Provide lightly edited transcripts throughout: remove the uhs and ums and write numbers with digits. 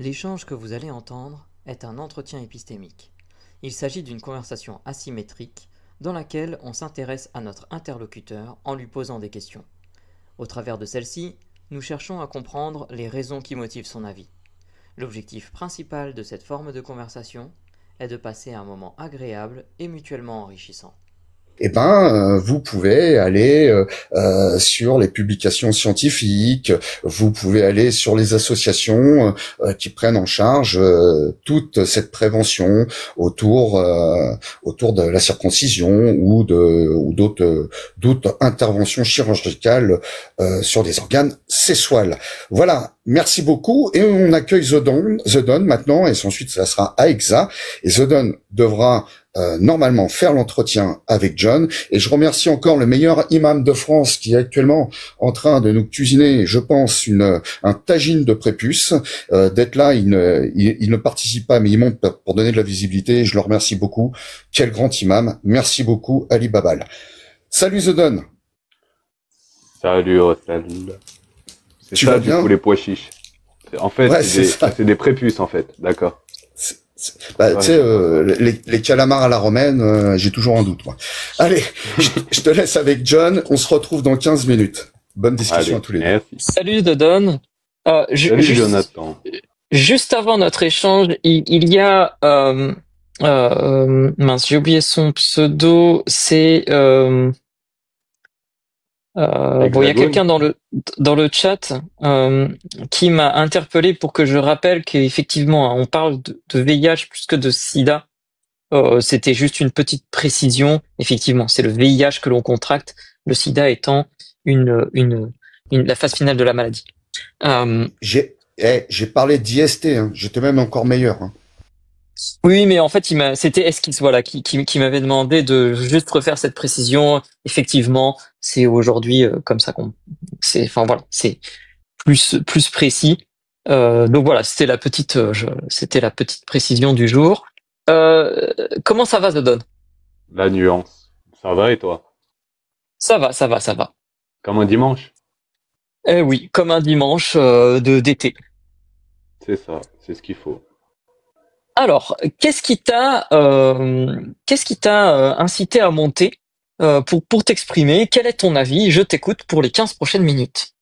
L'échange que vous allez entendre est un entretien épistémique. Il s'agit d'une conversation asymétrique dans laquelle on s'intéresse à notre interlocuteur en lui posant des questions. Au travers de celle-ci, nous cherchons à comprendre les raisons qui motivent son avis. L'objectif principal de cette forme de conversation est de passer un moment agréable et mutuellement enrichissant. Vous pouvez aller sur les publications scientifiques, vous pouvez aller sur les associations qui prennent en charge toute cette prévention autour de la circoncision ou d'autres interventions chirurgicales sur des organes sexuels. Voilà, merci beaucoup et on accueille The Don maintenant et ensuite ça sera Aexa et The Don devra normalement faire l'entretien avec John, et je remercie encore le meilleur imam de France qui est actuellement en train de nous cuisiner, je pense, un tagine de prépuce. D'être là, il ne participe pas, mais il monte pour donner de la visibilité, je le remercie beaucoup. Quel grand imam, merci beaucoup Ali Babal. Salut The Don. Salut Rostal. C'est Tu ça vas du bien coup les pois chiches. En fait, Ouais, c'est des prépuces en fait, d'accord. Bah, Ouais, tu sais, les calamars à la romaine, j'ai toujours un doute, moi. Allez, je te laisse avec John. On se retrouve dans 15 minutes. Bonne discussion allez, à tous les deux. merci. Salut Dodon. Salut Jonathan. Juste avant notre échange, il y a mince, j'ai oublié son pseudo. C'est bon, il y a quelqu'un dans le chat qui m'a interpellé pour que je rappelle qu'effectivement, on parle de VIH plus que de SIDA. C'était juste une petite précision. Effectivement, c'est le VIH que l'on contracte, le SIDA étant la phase finale de la maladie. J'ai parlé d'IST, hein. J'étais même encore meilleur. Hein. Oui, mais en fait, c'était Esquisse, voilà, qui m'avait demandé de juste refaire cette précision. Effectivement, c'est aujourd'hui comme ça enfin voilà, c'est plus précis. Donc voilà, c'était la petite précision du jour. Comment ça va, Zodon? La nuance. Ça va et toi? Ça va. Comme un dimanche? Eh oui, comme un dimanche d'été. C'est ça, c'est ce qu'il faut. Alors, qu'est-ce qui t'a incité à monter pour t'exprimer? Quel est ton avis? Je t'écoute pour les 15 prochaines minutes.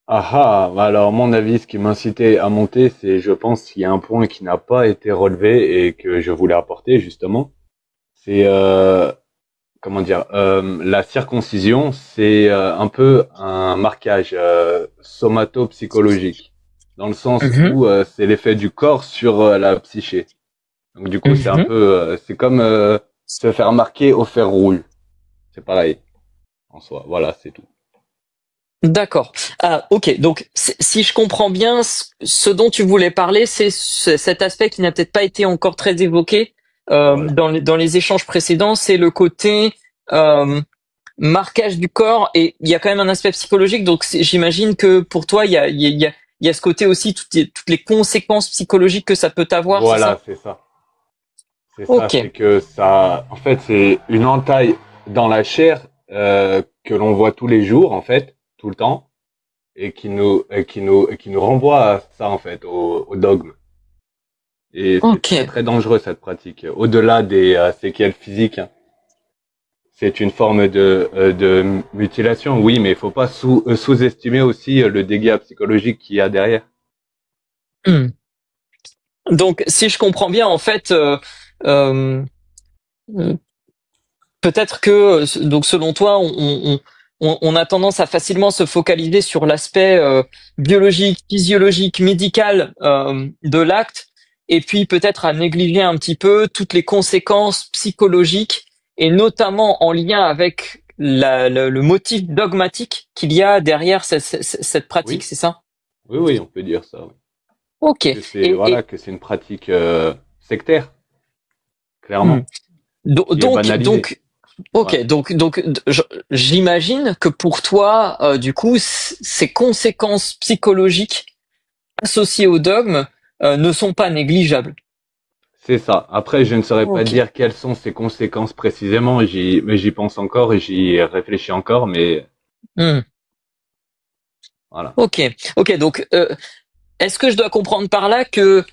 Alors mon avis, ce qui m'incitait à monter, c'est, je pense, qu'il y a un point qui n'a pas été relevé et que je voulais apporter justement. C'est la circoncision, c'est un peu un marquage somato-psychologique, dans le sens Mhm, où c'est l'effet du corps sur la psyché. Donc du coup, c'est un mhm. peu, c'est comme se faire marquer au fer rouge. C'est pareil en soi. Voilà, c'est tout. D'accord. Ah, ok. Donc, si je comprends bien, ce dont tu voulais parler, c'est cet aspect qui n'a peut-être pas été encore très évoqué Voilà. dans les échanges précédents, c'est le côté euh, marquage du corps. Et il y a quand même un aspect psychologique. Donc, j'imagine que pour toi, il y a ce côté aussi, toutes les conséquences psychologiques que ça peut avoir, c'est Voilà, ça? c'est ça. C'est ça, Ok. c'est que ça, en fait, c'est une entaille dans la chair que l'on voit tous les jours, en fait, tout le temps, et qui nous renvoie à ça, en fait, au dogme. Et c'est Ok. très très dangereux cette pratique. Au-delà des séquelles physiques, hein. C'est une forme de mutilation, oui, mais il faut pas sous-estimer aussi le dégât psychologique qu'il y a derrière. Hmm. Donc, si je comprends bien, en fait, euh, peut-être que, donc selon toi, on a tendance à facilement se focaliser sur l'aspect biologique, physiologique, médical de l'acte, et puis peut-être à négliger un petit peu toutes les conséquences psychologiques, et notamment en lien avec le motif dogmatique qu'il y a derrière cette pratique, Oui, c'est ça? oui, on peut dire ça. Oui. Ok. Que c'est voilà, que c'est une pratique sectaire, Hmm. clairement, qui est banalisée. Donc, ok, Voilà. j'imagine que pour toi, du coup, ces conséquences psychologiques associées au dogme ne sont pas négligeables. C'est ça. Après, je ne saurais pas Ok. dire quelles sont ses conséquences précisément. Mais j'y pense encore et j'y réfléchis encore. Mais Hmm. voilà. Ok. Ok. Donc, est-ce que je dois comprendre par là que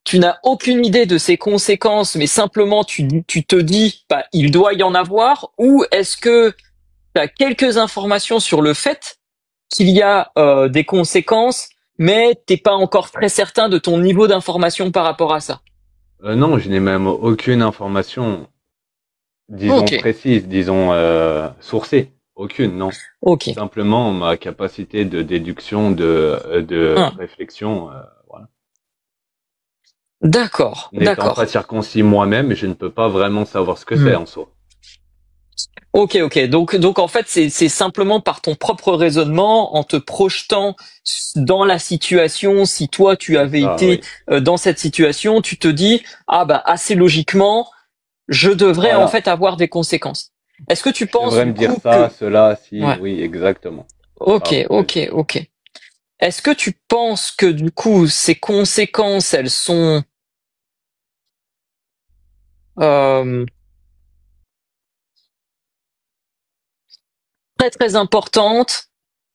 tu n'as aucune idée de ses conséquences, mais simplement tu te dis, bah, il doit y en avoir, ou est-ce que tu as quelques informations sur le fait qu'il y a des conséquences, mais t'es pas encore très certain de ton niveau d'information par rapport à ça? Non, je n'ai même aucune information, disons Ok, précise, disons sourcée. Aucune, non. ok. Simplement ma capacité de déduction, de Hum, réflexion, voilà. D'accord, N'étant pas d'accord. circoncis moi-même, je ne peux pas vraiment savoir ce que c'est Hmm. en soi. Ok, ok. Donc en fait, c'est simplement par ton propre raisonnement, en te projetant dans la situation. Si toi tu C'est avais ça, été oui. dans cette situation, tu te dis, ah bah assez logiquement, je devrais en Voilà. fait avoir des conséquences. Est-ce que tu Je penses devrais du me dire coup ça, que... cela, si, Ouais. oui, exactement. Par Ok, rapport aux ok, événements. ok. Est-ce que tu penses que du coup ces conséquences, elles sont euh, très très importantes,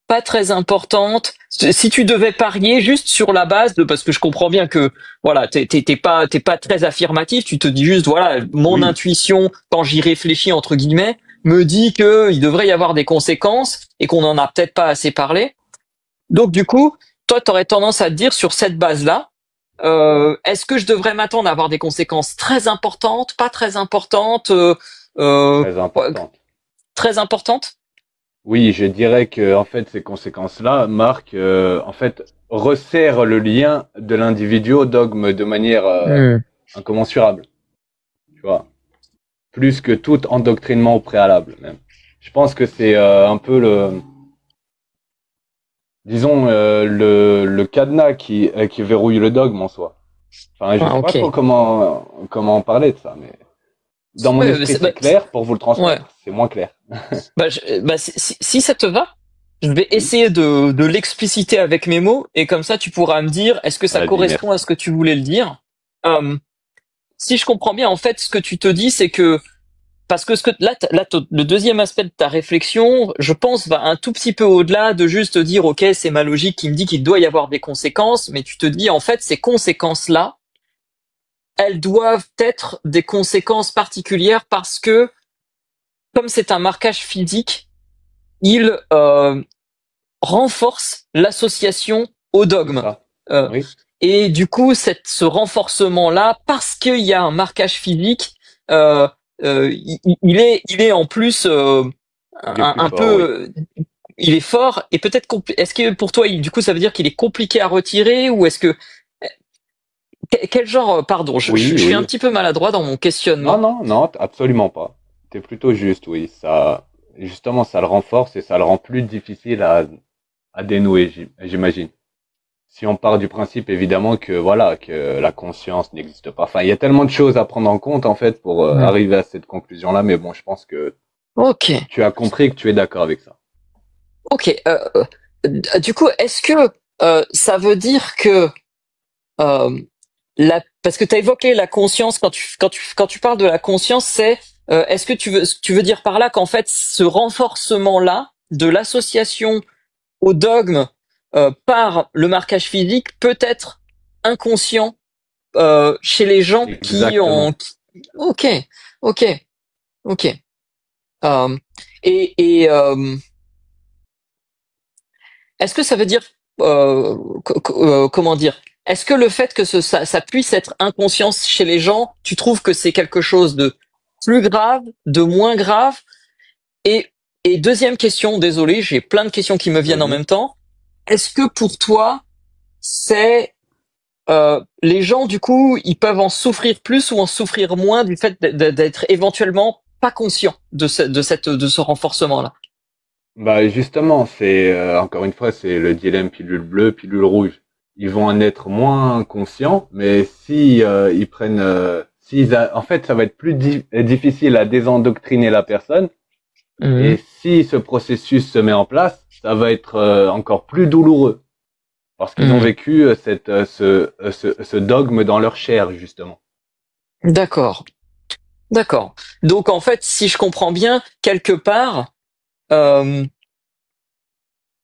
pas très importantes? Si tu devais parier juste sur la base de, parce que je comprends bien que voilà, t'es pas très affirmatif, tu te dis juste voilà, mon Oui, intuition quand j'y réfléchis entre guillemets me dit que il devrait y avoir des conséquences et qu'on en a peut-être pas assez parlé. Donc du coup, toi, tu aurais tendance à te dire sur cette base-là, est-ce que je devrais m'attendre à avoir des conséquences très importantes, pas très importantes, très ouais, importante. très importantes? Oui, je dirais que en fait ces conséquences-là marquent, en fait, resserrent le lien de l'individu au dogme de manière Hmm. incommensurable. Tu vois, plus que tout endoctrinement au préalable même. Je pense que c'est un peu disons le cadenas qui verrouille le dogme en soi. Enfin, je Ah, sais pas trop ok. comment en parler de ça, mais dans mon Ouais, esprit c'est clair. Pour vous le ouais. transmettre, c'est moins clair. Bah, si ça te va, je vais Oui. essayer de l'expliciter avec mes mots et comme ça tu pourras me dire est-ce que ça Vas-y, correspond à merci. ce que tu voulais le dire. Euh, Si je comprends bien, en fait, ce que tu te dis, c'est que parce que le deuxième aspect de ta réflexion, je pense, va un tout petit peu au-delà de juste dire, ok, c'est ma logique qui me dit qu'il doit y avoir des conséquences, mais tu te dis, en fait, ces conséquences-là, elles doivent être des conséquences particulières parce que, comme c'est un marquage physique, il renforce l'association au C'est dogme. ça. Euh, Oui. et du coup, ce renforcement-là, parce qu'il y a un marquage physique, euh, il est en plus Il est plus un fort, oui. peu, il est fort et peut-être est-ce que pour toi, du coup, ça veut dire qu'il est compliqué à retirer ou est-ce que quel genre, pardon, Oui, je suis un oui. petit peu maladroit dans mon Non, questionnement. non, non, absolument pas. T'es plutôt juste, oui. Ça, justement, ça le renforce et ça le rend plus difficile à dénouer, j'imagine. Si on part du principe, évidemment, que voilà, que la conscience n'existe pas. Enfin, il y a tellement de choses à prendre en compte, en fait, pour Hmm. arriver à cette conclusion-là. Mais bon, je pense que Ok, tu as compris et que tu es d'accord avec ça. ok. Du coup, est-ce que ça veut dire que euh, parce que tu as évoqué la conscience quand tu parles de la conscience, c'est est-ce que tu veux dire par là qu'en fait ce renforcement-là de l'association au dogme par le marquage physique peut être inconscient chez les gens qui ont Exactement. ok, ok, ok. Euh, et est-ce que ça veut dire comment dire? Est-ce que le fait que ça puisse être inconscient chez les gens, tu trouves que c'est quelque chose de plus grave, de moins grave? Et, et deuxième question, désolé, j'ai plein de questions qui me viennent en Vas-y. même temps. Est-ce que pour toi, c'est les gens du coup, ils peuvent en souffrir plus ou en souffrir moins du fait d'être éventuellement pas conscients de ce renforcement-là? Bah justement, c'est encore une fois, c'est le dilemme pilule bleue, pilule rouge. Ils vont en être moins conscients, mais si ils prennent, en fait, ça va être plus difficile à désendoctriner la personne. Et Mhm. si ce processus se met en place, ça va être encore plus douloureux parce qu'ils ont Mhm. vécu ce dogme dans leur chair justement. D'accord. D'accord. Donc en fait, si je comprends bien, quelque part, euh,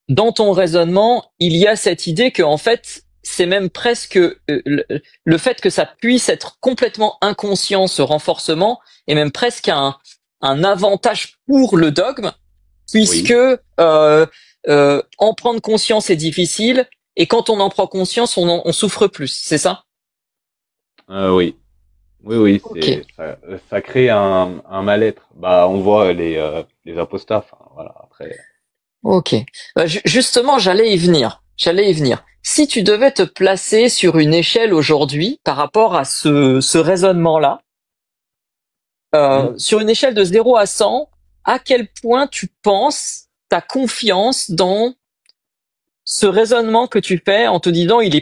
dans ton raisonnement, il y a cette idée que en fait, c'est même presque le fait que ça puisse être complètement inconscient, ce renforcement, est même presque un avantage pour le dogme, puisque en prendre conscience est difficile, et quand on en prend conscience, on souffre plus. C'est ça? Oui. Oui, Ok. ça crée un mal-être. Bah, on voit les apostats. Enfin, voilà. Après, Ok. Justement, j'allais y venir. J'allais y venir. Si tu devais te placer sur une échelle aujourd'hui par rapport à ce raisonnement-là, hmm. sur une échelle de 0 à 100, à quel point tu penses, ta confiance dans ce raisonnement que tu fais en te disant il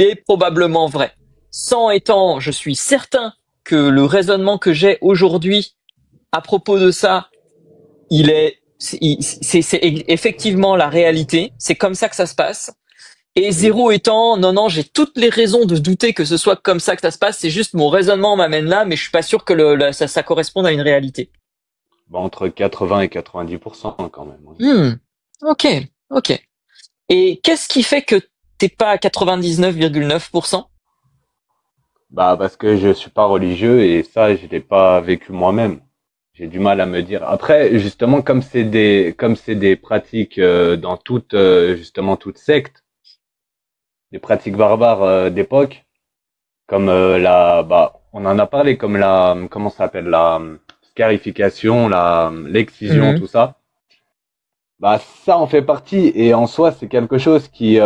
est probablement vrai. 100 étant, je suis certain que le raisonnement que j'ai aujourd'hui à propos de ça, c'est effectivement la réalité. C'est comme ça que ça se passe. Et Oui. 0 étant, non, non, j'ai toutes les raisons de douter que ce soit comme ça que ça se passe. C'est juste mon raisonnement m'amène là, mais je suis pas sûr que ça corresponde à une réalité. Bah, entre 80 et 90% quand même. Oui. Hmm. Ok, ok. Et qu'est-ce qui fait que t'es pas à 99,9%? Bah, parce que je suis pas religieux et ça, je l'ai pas vécu moi-même. J'ai du mal à me dire. Après, justement, comme c'est des pratiques dans justement toute secte, des pratiques barbares d'époque, comme on en a parlé, comme comment ça s'appelle, la scarification, l'excision, Mhm. tout ça. Bah, ça en fait partie et en soi, c'est quelque chose qui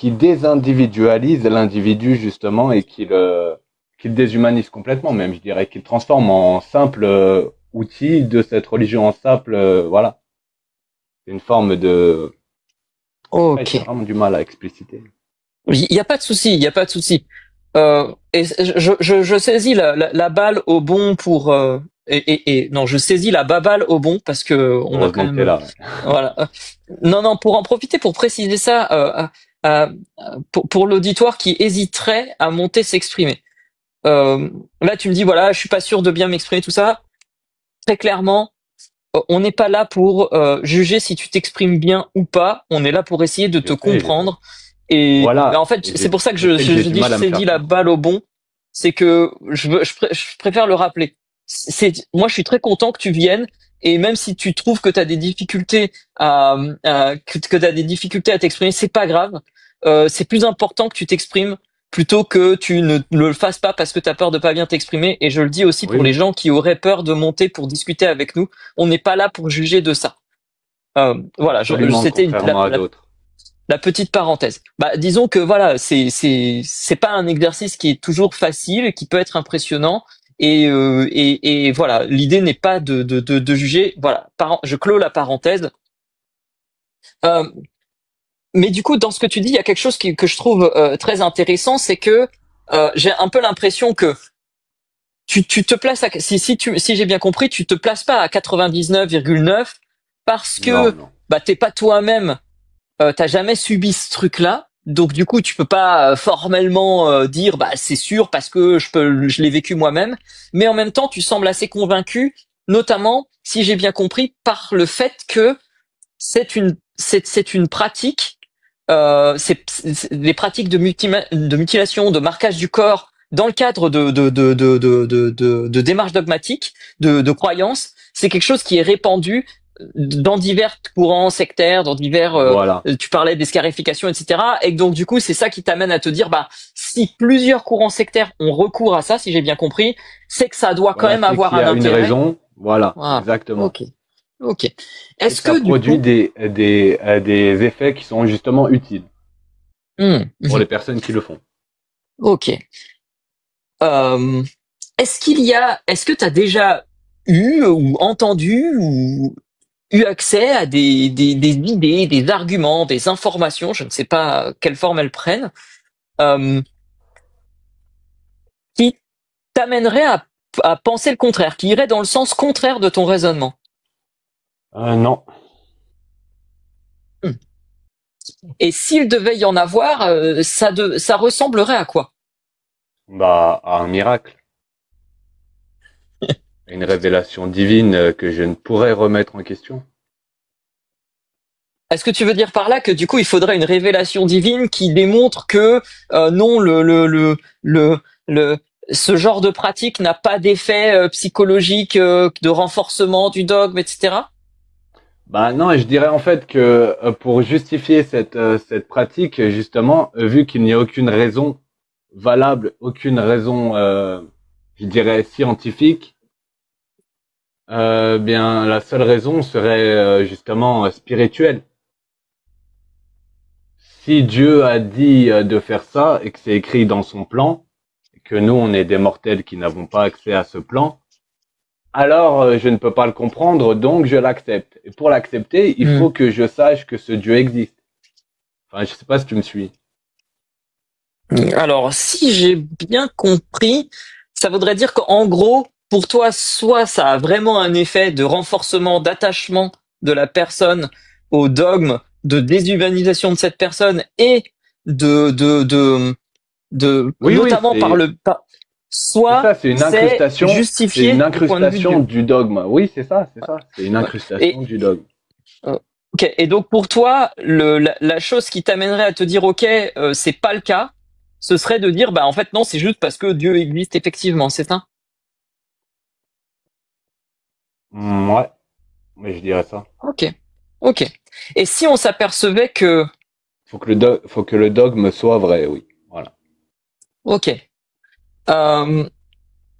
désindividualise l'individu justement et qui le déshumanise complètement, même je dirais, qu'il le transforme en simple outil de cette religion, en simple, voilà, une forme de. Ouais, Ok. j'ai vraiment du mal à expliciter. Il y a pas de souci, il y a pas de souci. Et je saisis la balle au bon pour non, je saisis la baballe au bon parce que on a quand Heureusement que même t'es là. Ouais. voilà. Non, non, pour en profiter pour préciser ça pour l'auditoire qui hésiterait à monter s'exprimer. Là, tu me dis voilà, je suis pas sûr de bien m'exprimer tout ça. Très clairement, on n'est pas là pour juger si tu t'exprimes bien ou pas. On est là pour essayer de te Je sais. comprendre. Et en Voilà. fait, Et c'est pour ça que je sais que j'ai je du dis je mal à me saisis faire la comprendre. balle au bon. C'est que je préfère le rappeler. Moi, je suis très content que tu viennes. Et même si tu trouves que tu as des difficultés que tu as des difficultés à t'exprimer, c'est pas grave. C'est plus important que tu t'exprimes plutôt que tu ne le fasses pas parce que tu as peur de pas bien t'exprimer. Et je le dis aussi Oui, pour les oui. gens qui auraient peur de monter pour discuter avec nous. On n'est pas là pour juger de ça. Voilà, Absolument, c'était contrairement à d'autres. la petite parenthèse. Bah, disons que voilà, c'est pas un exercice qui est toujours facile, qui peut être impressionnant. Et voilà, l'idée n'est pas de juger. Voilà, je clôt la parenthèse. Euh, mais du coup, dans ce que tu dis, il y a quelque chose que je trouve très intéressant, c'est que j'ai un peu l'impression que tu te places si j'ai bien compris, tu te places pas à 99,9 parce Non, que non. bah t'es pas toi-même, t'as jamais subi ce truc-là, donc du coup tu peux pas formellement dire bah c'est sûr parce que je l'ai vécu moi-même, mais en même temps tu sembles assez convaincu, notamment si j'ai bien compris par le fait que c'est une pratique, les pratiques de mutilation, de marquage du corps dans le cadre de démarches dogmatiques, de croyances, c'est quelque chose qui est répandu dans divers courants sectaires, dans divers, Voilà. tu parlais des scarifications, etc. Et donc du coup, c'est ça qui t'amène à te dire, bah, si plusieurs courants sectaires ont recours à ça, si j'ai bien compris, c'est que ça doit quand Voilà, même c'est avoir qu'il y un a une intérêt. raison. Voilà, Voilà. exactement. Ok. Ok. Et Est-ce ça que du produit coup, des effets qui sont justement utiles pour mhm. les personnes qui le font. Ok. Euh, est-ce que tu as déjà eu ou entendu ou eu accès à des idées, des arguments, des informations, je ne sais pas quelle forme elles prennent, euh, qui t'amèneraient à penser le contraire, qui iraient dans le sens contraire de ton raisonnement? Non. Hmm. Et s'il devait y en avoir, ça ressemblerait à quoi? Bah, à un miracle, à une révélation divine que je ne pourrais remettre en question. est-ce que tu veux dire par là que du coup il faudrait une révélation divine qui démontre que non le ce genre de pratique n'a pas d'effet psychologique de renforcement du dogme, etc. Bah non, je dirais en fait que pour justifier cette pratique, justement, vu qu'il n'y a aucune raison valable, aucune raison, je dirais scientifique, bien la seule raison serait justement spirituelle. Si Dieu a dit de faire ça et que c'est écrit dans son plan, et que nous on est des mortels qui n'avons pas accès à ce plan, alors je ne peux pas le comprendre, donc je l'accepte. Et pour l'accepter, il faut que je sache que ce Dieu existe. Enfin, je sais pas si tu me suis. Alors, si j'ai bien compris, ça voudrait dire qu'en gros, pour toi, soit ça a vraiment un effet de renforcement, d'attachement de la personne au dogme, de déshumanisation de cette personne et Oui, notamment par soit c'est une c'est incrustation, c'est justifié une du point de vue de incrustation Dieu. du dogme. Oui, c'est ça, c'est une Ouais. incrustation du dogme. Ok. Et donc pour toi, la chose qui t'amènerait à te dire ok, c'est pas le cas, ce serait de dire bah en fait non, c'est juste parce que Dieu existe effectivement, c'est ça? Ouais, mais je dirais ça. Ok. Ok. Et si on s'apercevait que Faut que le dogme soit vrai, oui. Voilà. ok. Euh,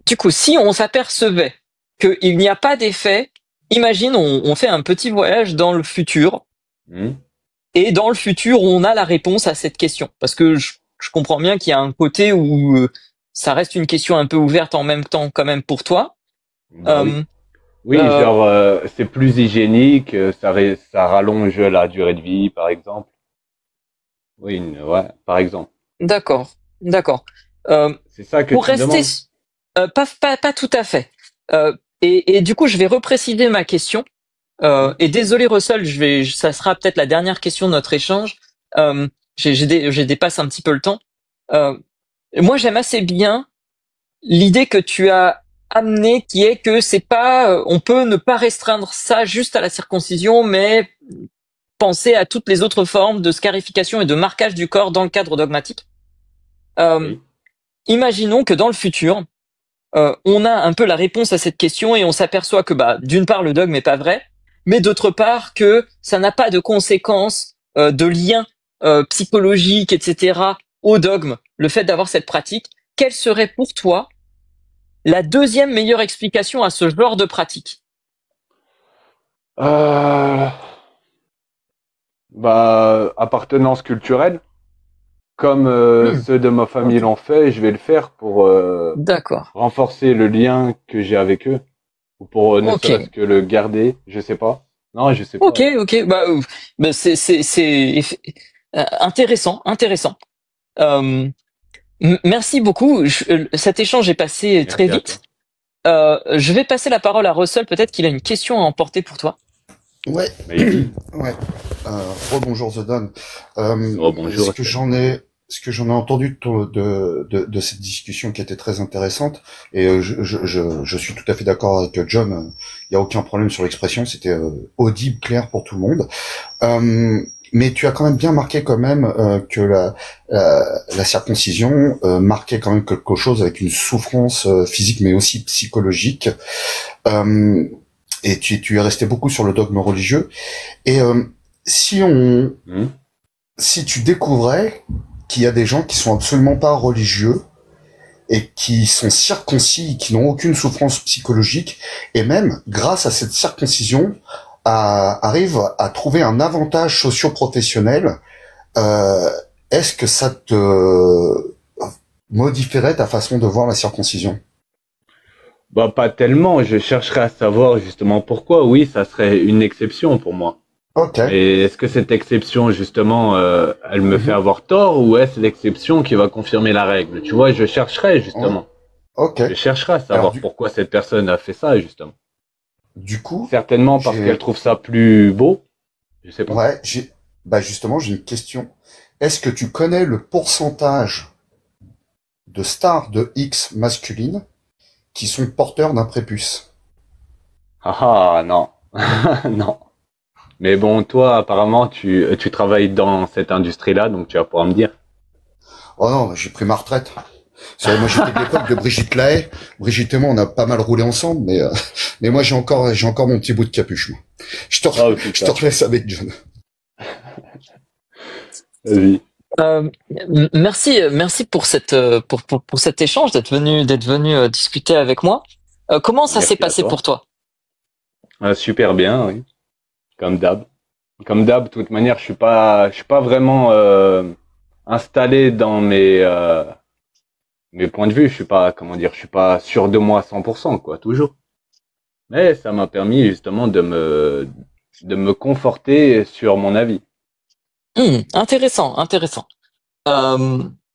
du coup, si on s'apercevait qu'il n'y a pas d'effet, imagine on fait un petit voyage dans le futur. Hmm. Et dans le futur, on a la réponse à cette question. Parce que je comprends bien qu'il y a un côté où ça reste une question un peu ouverte en même temps quand même pour toi. Bah oui. Euh, Oui, euh, genre c'est plus hygiénique, ça rallonge la durée de vie, par exemple. Oui, ouais, par exemple. d'accord, d'accord. Euh, C'est ça que pour tu me rester, demandes? pas tout à fait. Et du coup, je vais repréciser ma question. Hmm. Et désolé Russell, ça sera peut-être la dernière question de notre échange. J'ai dépassé un petit peu le temps. Euh, moi, j'aime assez bien l'idée que tu as amenée, qui est que c'est pas, on peut ne pas restreindre ça juste à la circoncision, mais penser à toutes les autres formes de scarification et de marquage du corps dans le cadre dogmatique. Euh, Oui. Imaginons que dans le futur, on a un peu la réponse à cette question et on s'aperçoit que, bah, d'une part, le dogme n'est pas vrai, mais d'autre part que ça n'a pas de conséquences, de lien psychologique, etc. au dogme. Le fait d'avoir cette pratique, quelle serait pour toi la deuxième meilleure explication à ce genre de pratique? Euh, Bah, appartenance culturelle, comme ceux de ma famille Ok, l'ont fait, je vais le faire pour d'accord. renforcer le lien que j'ai avec eux, ou pour ne Ok, serait-ce que le garder, je sais pas. Non, je sais ok, pas. ok. Bah intéressant, intéressant. Euh, Merci beaucoup. Cet échange est passé très Merci à vite. toi. Je vais passer la parole à Russell. Peut-être qu'il a une question à emporter pour toi. Ouais, Maybe. ouais. Rebonjour The Don. Oh, bonjour. Ce que j'en ai entendu de cette discussion qui était très intéressante, et je suis tout à fait d'accord avec John. Il y a aucun problème sur l'expression, c'était audible, clair pour tout le monde. Mais tu as quand même bien marqué quand même que la circoncision marquait quand même quelque chose avec une souffrance physique, mais aussi psychologique. Euh, et tu es resté beaucoup sur le dogme religieux. Et si on, Hmm. si tu découvrais qu'il y a des gens qui sont absolument pas religieux et qui sont circoncis, qui n'ont aucune souffrance psychologique, et même grâce à cette circoncision, arrivent à trouver un avantage socio-professionnel, euh, est-ce que ça te modifierait ta façon de voir la circoncision? Bah, pas tellement. Je chercherais à savoir justement pourquoi. Oui, ça serait une exception pour moi. Ok. Mais est-ce que cette exception, justement, elle me fait Mhm. avoir tort ou est-ce l'exception qui va confirmer la règle? Tu vois, je chercherais Oh, justement. ok. Je chercherais à Alors savoir pourquoi cette personne a fait ça, justement. du coup, Certainement parce qu'elle j'ai, trouve ça plus beau. Je sais pas. ouais, justement, j'ai une question. Est-ce que tu connais le pourcentage de stars de X masculines qui sont porteurs d'un prépuce? Ah ah, non. Non. Mais bon, toi, apparemment, tu travailles dans cette industrie-là, donc tu vas pouvoir me dire. Oh non, j'ai pris ma retraite. Moi, j'étais de l'époque de Brigitte Lahaie. Brigitte et moi, on a pas mal roulé ensemble, mais moi, j'ai encore mon petit bout de capuche, moi. Je te relaisse avec John. Vas-y. Merci pour pour cet échange, d'être venu discuter avec moi. Comment ça s'est passé pour toi? Super bien, oui. Comme d'hab. De toute manière, je suis pas vraiment installé dans mes points de vue. Je suis pas sûr de moi à 100%, quoi, toujours. Mais ça m'a permis justement de me conforter sur mon avis. Intéressant.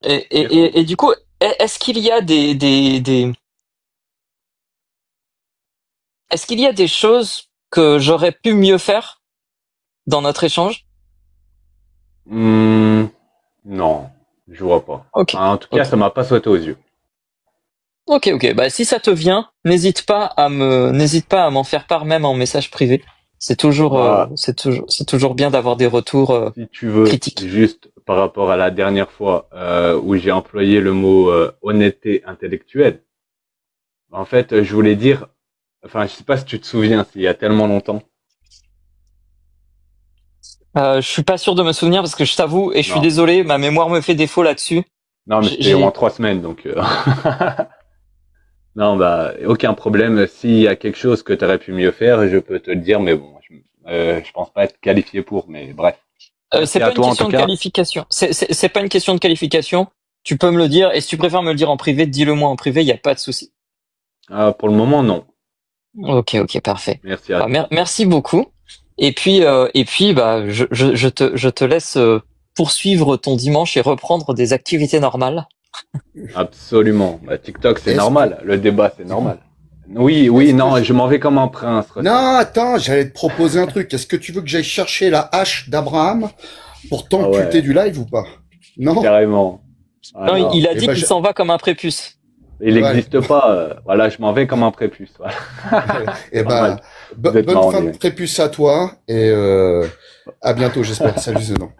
Et du coup, est-ce qu'il y a est-ce qu'il y a des choses que j'aurais pu mieux faire dans notre échange? Non, je vois pas. Ok. En tout cas, ça m'a pas sauté aux yeux. Ok. Bah, si ça te vient, n'hésite pas à m'en faire part même en message privé. C'est toujours bien d'avoir des retours si tu veux, critiques. juste par rapport à la dernière fois où j'ai employé le mot honnêteté intellectuelle. En fait, je voulais dire, enfin, je sais pas si tu te souviens, il y a tellement longtemps. Je suis pas sûr de me souvenir parce que je t'avoue et je suis désolé, ma mémoire me fait défaut là-dessus. Non, mais c'était en 3 semaines, donc. Non, bah, aucun problème. S'il y a quelque chose que tu aurais pu mieux faire, je peux te le dire, mais bon, je pense pas être qualifié pour, mais bref. C'est pas une question de qualification. C'est pas une question de qualification. Tu peux me le dire, et si tu préfères me le dire en privé, dis-le moi en privé, y a pas de souci. Pour le moment, non. Ok, parfait. Merci à toi. Merci beaucoup. Et puis, bah, je te laisse poursuivre ton dimanche et reprendre des activités normales. Absolument. Bah, TikTok, c'est normal. Le débat, c'est normal. Oui, non, je m'en vais comme un prince. Non, attends, j'allais te proposer un truc. Est-ce que tu veux que j'aille chercher la hache d'Abraham pour t'amputer du live ou pas? Non. Carrément. Non, il a dit qu'il s'en va comme un prépuce. Il n'existe pas. Voilà, je m'en vais comme un prépuce. Voilà. Et ben, bonne fin de prépuce à toi et à bientôt, j'espère. Salut Zedon.